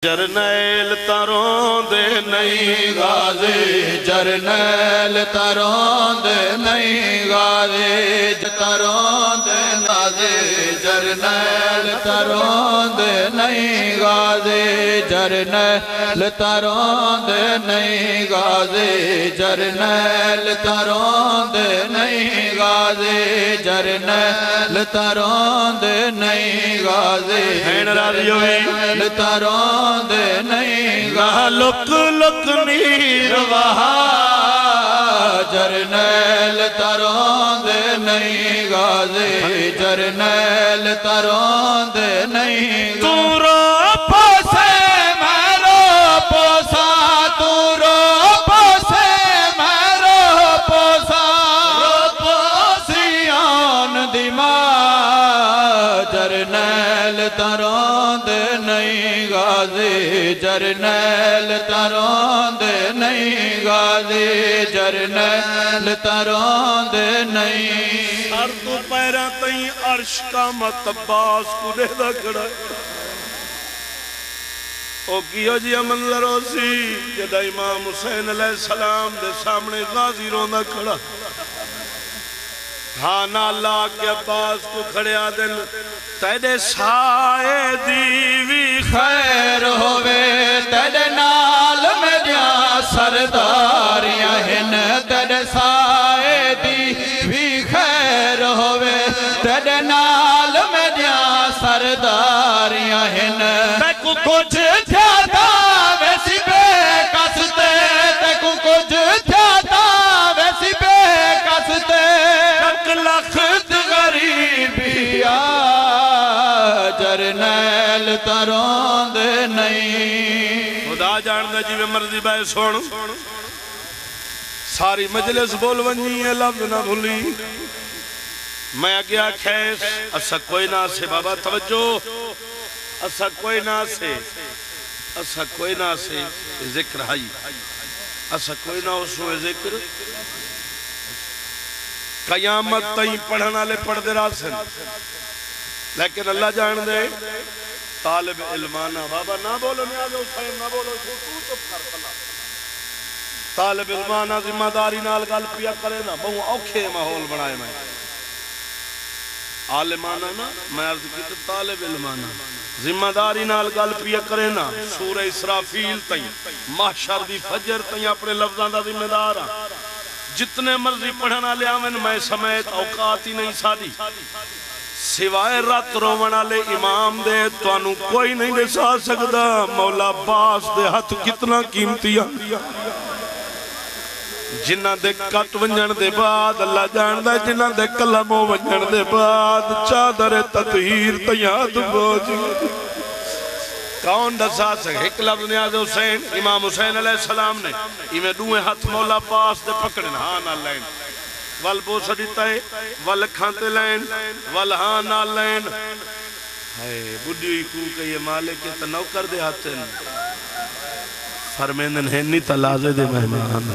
جرنیل تروں دے نہیں غازی جرنیل تروں دے نہیں غازی تروں دے غازی جرنیل تروں دے نہیں غازی جرنیل تروں دے نہیں غازی جرنیل تروں دے نہیں غازی جرنیل تروں دے نہیں غازی جرنیل تروں دے نہیں گا لک لک نیر وہا جرنیل تروں دے نہیں غازی جرنیل تروں دے نہیں تو رو پوسے میں رو پوسا تو رو پوسے میں رو پوسا رو پوسیان دی ماں جرنیل تروں دے نہیں غازی جرنیل تروں دے نہیں غازی جرنیل تروں دے نہیں سر تو پیرا تئیں عرش کا متباس کو دے دا کھڑا او کیو جی منظر ہو سی جدہ امام حسین علیہ السلام دے سامنے غازی رونا کھڑا ہاں اللہ کے عباس کو کھڑے آدن تیرے سائے دیوی خیر ہوئے تیرے نال میریا سرداریاں ہن تیرے سائے دیوی خیر ہوئے تیرے نال میریا سرداریاں ہن تیکو کچھ تھیا تھا ویسی بے کستے تیکو کچھ تھیا تھا ویسی بے کستے لخت غریبیا جرنیل تروں دے نہیں خدا جاندہ جی میں مرضی بائے سوڑ ساری مجلس بول ونجی ہے لفظ نہ بھولی میں اگیا کھیس اسا کوئی نہ سے بابا توجہ اسا کوئی نہ سے اسا کوئی نہ سے ذکر ہائی اسا کوئی نہ اسو ذکر قیامت تئیں پڑھنا لے پڑھ دے راسن لیکن اللہ جان دے طالب علمانا بابا نہ بولو نیاز حسین نہ بولو تو چپ کر پلا طالب علمانا ذمہ داری نال گل پیا کرے نا بہو اوکھے ماحول بنائے میں عالمانا نا میں عرض کی تو طالب علمانا ذمہ داری نال گل پیا کرے نا سورہ اسرافیل تئیں محشر دی فجر تئیں اپنے لفظاں دا ذمہ دار جتنے مرضی پڑھنا لے آمن میں سمیت اوقات ہی نہیں سادی سوائے رات رومنا لے امام دے تو انو کوئی نہیں دے سا سکتا مولا باس دے ہاتھ کتنا قیمتی جنہ دے کٹ ونجن دے بعد اللہ جاندہ جنہ دے کلموں ونجن دے بعد چادر تطہیر تیاد بوجھ کون دسا سکے ایک لفظ نیاز حسین امام حسین علیہ السلام نے ایمیں دوئے ہاتھ مولا باس دے پکڑن ہاں نہ لین وال بو سڑیتا ہے وال کھانتے لین وال ہاں نہ لین ہائے بڑی کو کہ یہ مالک ہے تنو کر دے ہاتھیں فرمیندن ہے نہیں تلازے دے مہمان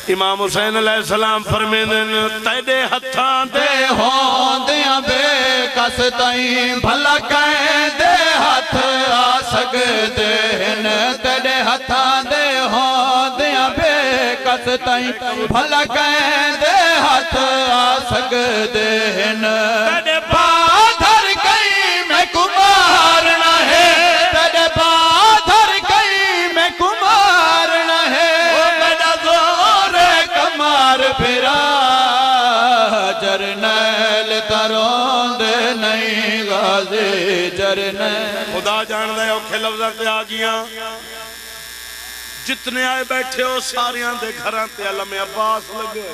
امام حسین علیہ السلام فرمیندن تیدے ہتھاں دے ہون دیاں بے کس تائیں بھلا کہیں دے ہاتھ آ سکتے ہیں تیرے ہتھاں دے ہون دیاں بے کس تائیں بھلا کہیں دے ہاتھ آ سکتے ہیں تیرے پادھر کہیں میں کمارنا ہے تیرے پادھر کہیں میں کمارنا ہے میرا زور کمار پھرا جرنیل تروں دے نہیں غازی جرنیل خدا جان دے اوکھے لفظہ تے آگیاں جتنے آئے بیٹھے ہو ساریاں دے گھران تے علم عباس لگے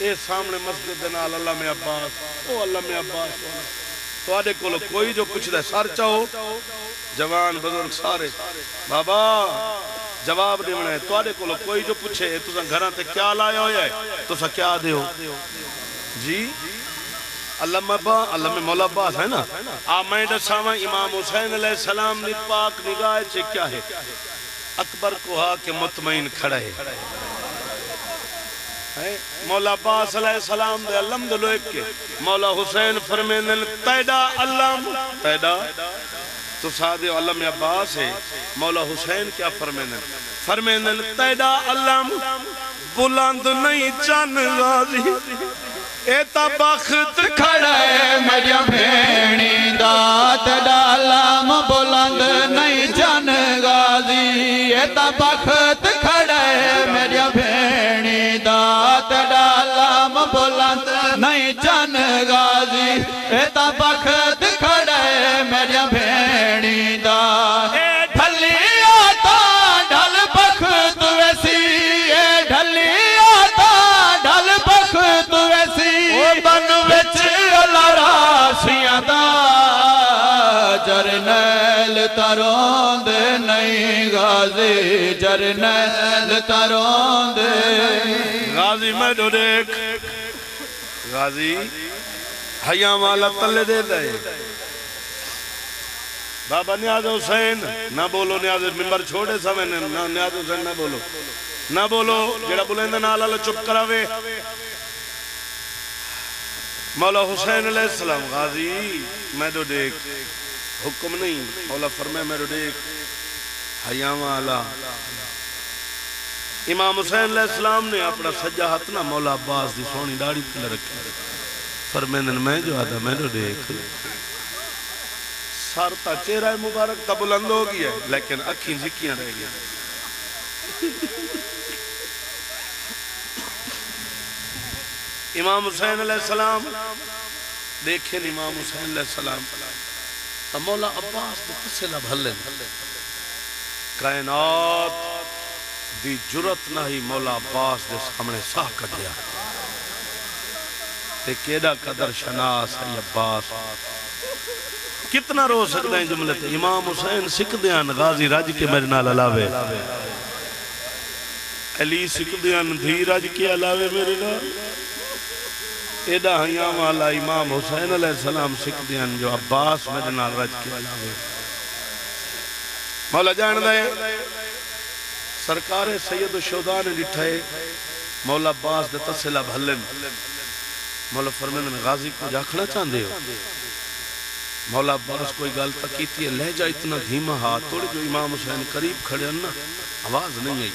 اے سامنے مسجد نال علم عباس او علم عباس تو آدھے کولو کوئی جو پوچھ دے سار چاہو جوان بزرگ سارے بابا جواب دے منہ ہے تو آدھے کولو کوئی جو پوچھے تو سا گھران تے کیا لائے ہو جائے تو سا کیا دے ہو جی علم مولا عباس ہے نا آمین دساوہ امام حسین علیہ السلام نے پاک نگاہ چھے کیا ہے اکبر کو ہا کہ مطمئن کھڑے مولا عباس علیہ السلام دے علم دلو ایک کے مولا حسین فرمینن تیدا علم تیدا تو سادے علم عباس ہے مولا حسین کیا فرمیندن تیڑا علم بلند نہیں چن غازی ایتا بخت کھڑے میری بھینی دا تیڑا علم بلند نہیں چن غازی ایتا بخت کھڑے میری بھینی دا تیڑا علم بلند نہیں چن غازی ایتا بخت کھڑے میری بھینی دا ڈھلی آتا ڈھل بخت ویسی ڈھلی آتا ڈھل بخت ویسی بن وچ اللہ راسیاں دا جرنیل ترون دے نہیں غازی جرنیل ترون دے غازی میں دو دیکھ غازی حیاں والا تلے دے دے بابا نیاز حسین نہ بولو نیاز ممبر چھوڑے سمیں نیاز حسین نہ بولو جڑا بولیں دے نالا لے چپ کراوے مولا حسین علیہ السلام غازی میں دو دیکھ حکم نہیں مولا فرمائے میں دو دیکھ حیاں والا امام حسین علیہ السلام نے اپنا سجا ہاتھ نہ مولا عباس دی سونی داڑھی تلے رکھے فرمیندن میں جو آدھا میں دو دیکھ سارتا چہرہ مبارک تا بلند ہو گیا لیکن اکھیں زکیاں رہ گیا امام حسین علیہ السلام دیکھیں امام حسین علیہ السلام تا مولا عباس دے تسلہ بھلیں کائنات دی جرت نہیں مولا عباس دے سامنے ساہ کٹیا تے کیڑا قدر شناس ہے عباس کتنا رو سکتے ہیں جملے تے امام حسین سکھ دیان غازی راج کے میرے نال علاوے علی سکھ دیان دھی راج کے علاوے میرے نال ایڈا حیاں والا امام حسین علیہ السلام سکھ دیان جو عباس میرے نال راج کے علاوے مولا جان دے سرکار سید الشہداء نے ڈٹھائے مولا عباس دے تسلہ بھلن مولا فرمیندن غازی کو جاکھنا چاندے ہو مولا عباس کوئی گل تکیتی ہے لہجہ اتنا دھیما ہاتھ توڑے جو امام حسین قریب کھڑے ہیں نا آواز نہیں آئی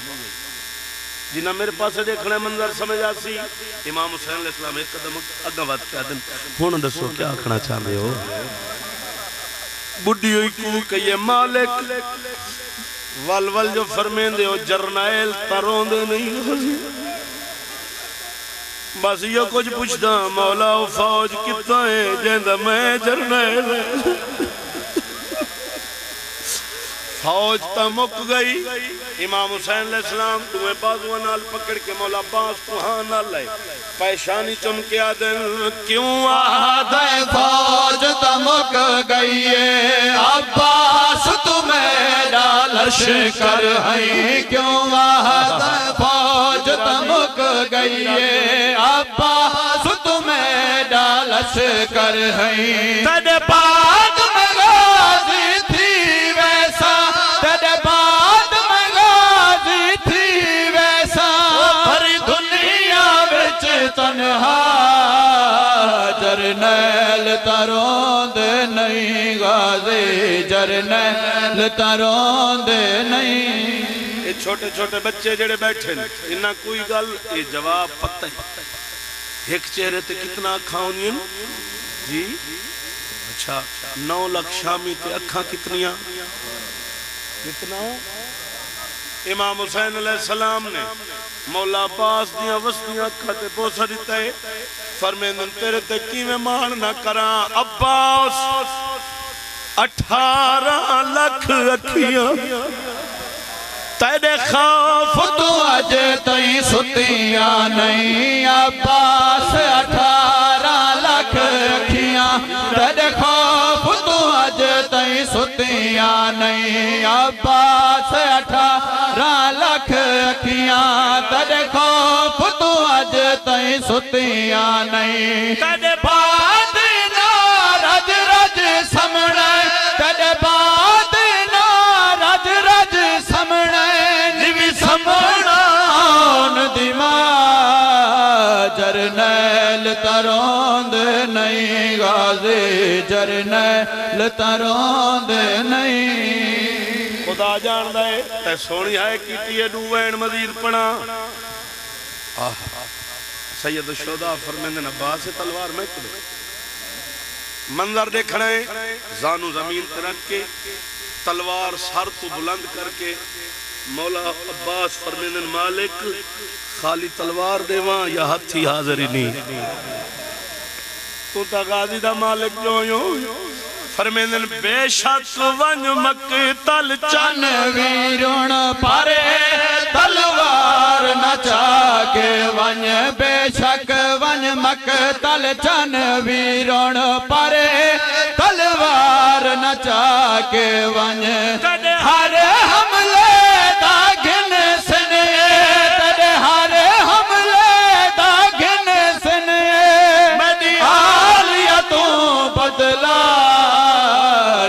جنہاں میرے پاس دیکھنے منظر سمجھ آسی امام حسین علیہ السلام ایک قدم اگا بات کیا دن ہون دسو کیا آکھنا چاہتے ہو بڑی ہوئی کو کہیے مالک والول جو فرمین دے ہو جرنائل ترون دے نہیں بس یہ کچھ پوچھتا مولا و فوج کتا ہے جیندہ میں جرنائل ہے فوج تا مک گئی امام حسین علیہ السلام دوئے بازوان نال پکڑ کے مولا عباس کو ہاں نہ لائے پیشانی چمکیا دن کیوں آدھے فوج تا مک گئی ہے عباس تمہیں ڈالش کر ہیں کیوں آدھے فوج تا مک گئی ہے عباس تمہیں ڈالش کر ہیں تیرے بعد میں غازی تھی ویسا تیرے بعد میں غازی تھی ویسا بھری دنیا وچ تنہا جرنیل ترون دے نہیں غازی جرنیل ترون دے نہیں یہ چھوٹے چھوٹے بچے جڑے بیٹھے انہاں کوئی گل یہ جواب پتہ ہے ایک چہرے تے کتنا اکھاں ہونی جی اچھا 9 لاکھ شامی تے اکھاں کتنیاں کتنا امام حسین علیہ السلام نے مولا عباس دیاں وسطیاں اکھاں تے بوسا دیتا ہے فرمیندن تیرے تے کی میں مان نہ کراں عباس 18 لاکھ اکھیاں تیرے خوف تو اج تئیں ستیاں نہیں عباس 18 لاکھ اکھیاں تیرے خوف تو اج تئیں ستیاں نہیں عباس 18 لاکھ اکھیاں تیرے خوف تو اج تئیں ستیاں نہیں تیرے بعد نہ رج رج سمنے تیرے بعد نہ رج رج سمنے جرنیل ترون دے نہیں غازی جرنیل تروں دے نہیں خدا جاندا ہے تے سونی ہے کیتی ہے ڈوین مزید پڑا سید الشہداء فرمیندے عباس سے تلوار میں کدے منظر دیکھنا ہے زانو زمین تے رکھ کے تلوار سر تو بلند کر کے مولا عباس فرمیندن مالک خالی تلوار دے وہاں یا ہتھی حاضر ہی نہیں تو تا غازی دا مالک جو یوں فرمیندن بے شک ونج مقتل چن ویرون پارے تلوار نچا کے ون بے شک ون مقتل چن ویرون پارے تلوار نچا کے ون ہر حملے دا گھن سنے تڑے ہر حملے دا گھن سنے میری حالیتوں بدلا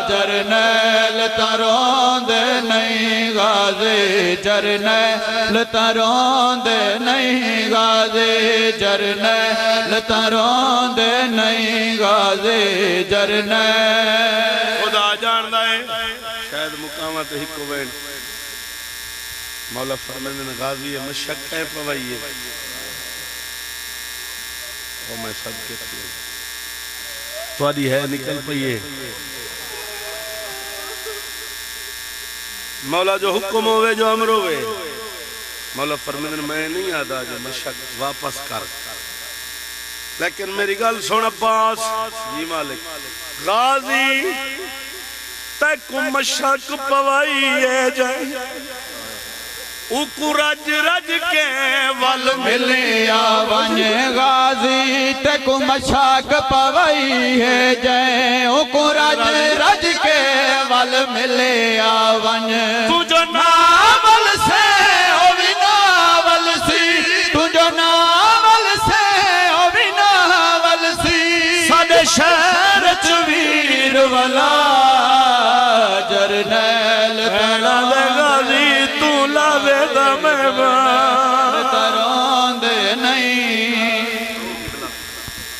جرنیل تروں دے نہیں غازی جرنیل تروں دے نہیں غازی جرنیل تروں دے نہیں غازی جرنیل خدا جاندا ہے شاید مقامات ہی کو وین مولا فرمیندن غازی مشق ہے پوائیے وہ میں سب کے تھی تواری ہے نکل پئیے مولا جو حکم ہوئے جو امر ہوئے مولا فرمیندن میں نہیں آدھا جو مشق واپس کر لیکن میری گل سن عباس جی مالک غازی تیکو مشق پوائیے جائے اوکو رج رج کے ول ملیا ون غازی تیکو مشاق پوائی ہے جائیں اوکو رج رج کے ول ملیا ون تجھو ناول سے ہووی ناول سی تجھو ناول سے ہووی ناول سی ساڑے شہر چویر والا جرنیل غازی تو لاوے دا میں